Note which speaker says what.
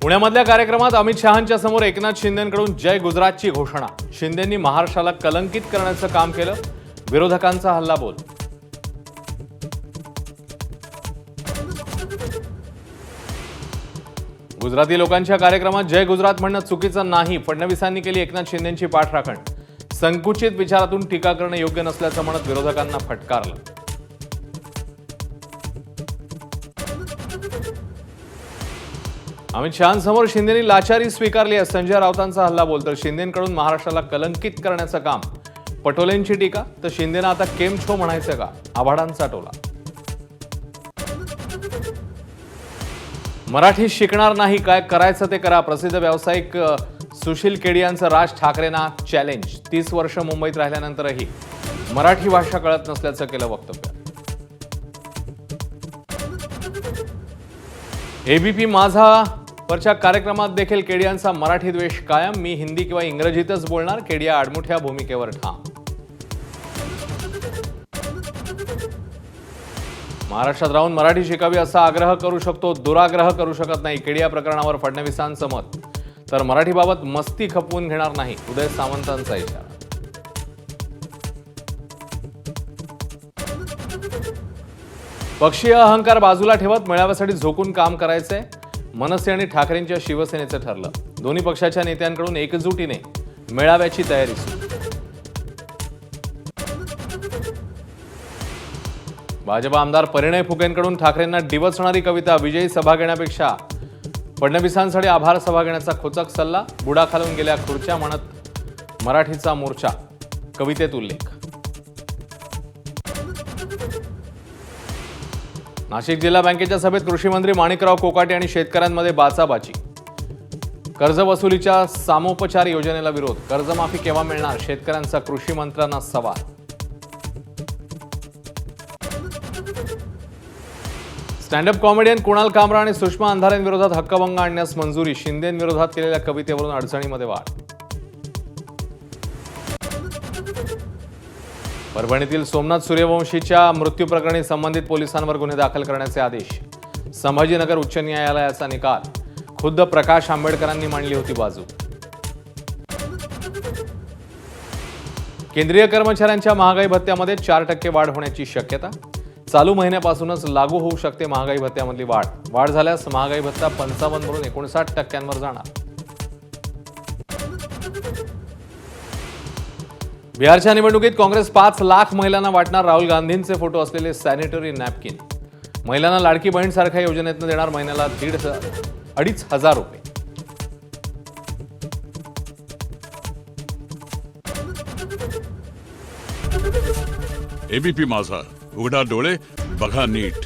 Speaker 1: पुण्यामधल्या कार्यक्रमात अमित शहांच्या समोर एकनाथ शिंदेंकडून जय गुजरातची घोषणा। शिंदेंनी महाराष्ट्राला कलंकित करण्याचं काम केलं। विरोधकांचा हल्लाबोल। गुजराती लोकांच्या कार्यक्रमात जय गुजरात म्हणणं चुकीचं नाही। फडणवीसांनी केली एकनाथ शिंदेंची पाठराखण। संकुचित विचारातून टीका करणं योग्य नसल्याचं म्हणत विरोधकांना फटकारलं। अमित शहांसमोर शिंदेंनी लाचारी स्वीकारली आहे। संजय राऊतांचा हल्लाबोल। तर शिंदेंकडून महाराष्ट्राला कलंकित करण्याचं काम। पटोलेंची टीका। तर शिंदेंना आता केमछो म्हणायचं का? आभाडांचा टोला। मराठी शिकणार नाही, काय करायचं ते करा। प्रसिद्ध व्यावसायिक सुशील केडियांचं राज ठाकरेंना चॅलेंज। 30 वर्ष मुंबईत राहिल्यानंतरही मराठी भाषा कळत नसल्याचं केलं वक्तव्य। एबीपी माझा वरच्या कार्यक्रमात देखील केडियांचा मराठी द्वेष कायम। मी हिंदी किंवा इंग्रजीतच बोलणार। केडिया आडमुठ्या भूमिकेवर ठाम। महाराष्ट्रात राहून मराठी शिकावी असा आग्रह करू शकतो, दुराग्रह करू शकत नाही। केडिया प्रकरणावर फडणवीसांचं मत। तर मराठीबाबत मस्ती खपवून घेणार नाही, उदय सामंतांचा इशारा। पक्षीय अहंकार बाजूला ठेवत मेळाव्यासाठी झोकून काम करायचंय, मनसे आणि ठाकरेंच्या शिवसेनेचं ठरलं। दोन्ही पक्षाच्या नेत्यांकडून एकजुटीने मेळाव्याची तयारी सुरू। भाजप आमदार परिणय फुकेंकडून ठाकरेंना डिवचणारी कविता। विजयी सभा घेण्यापेक्षा फडणवीसांसाठी आभार सभा घेण्याचा खोचक सल्ला। बुडाखालून गेल्या खुर्च्या म्हणत मराठीचा मोर्चा, कवितेत उल्लेख। नाशिक जिल्हा बँकेच्या सभेत कृषी मंत्री माणिकराव कोकाटे आणि शेतकऱ्यांमध्ये बाचाबाची। कर्जवसुलीच्या सामोपचार योजनेला विरोध। कर्जमाफी केव्हा मिळणार? शेतकऱ्यांचा कृषी मंत्र्यांना सवाल। स्टँडअप कॉमेडियन कुणाल कामरा आणि सुषमा अंधारेंविरोधात हक्कभंग आणण्यास मंजुरी। शिंदेंविरोधात केलेल्या कवितेवरून अडचणीमध्ये वाढ। परभणीतील सोमनाथ सूर्यवंशीच्या मृत्यू प्रकरणी संबंधित पोलिसांवर गुन्हे दाखल करण्याचे आदेश। संभाजीनगर उच्च न्यायालयाचा निकाल। खुद्द प्रकाश आंबेडकरांनी मांडली होती बाजू। केंद्रीय कर्मचाऱ्यांच्या महागाई भत्त्यामध्ये 4% वाढ होण्याची शक्यता। चालू महिन्यापासूनच लागू होऊ शकते महागाई भत्त्यामधली वाढ। वाढ झाल्यास महागाई भत्ता 55 वरून 59% जाणार। बिहारच्या निवडणुकीत काँग्रेस 5 लाख महिलांना वाटणार राहुल गांधींचे फोटो असलेले सॅनिटरी नॅपकिन। महिलांना लाडकी बहीण सारख्या योजनेतून देणार महिन्याला 2,500 रुपये।
Speaker 2: एबीपी माझा, उघडा डोळे बघा नीट।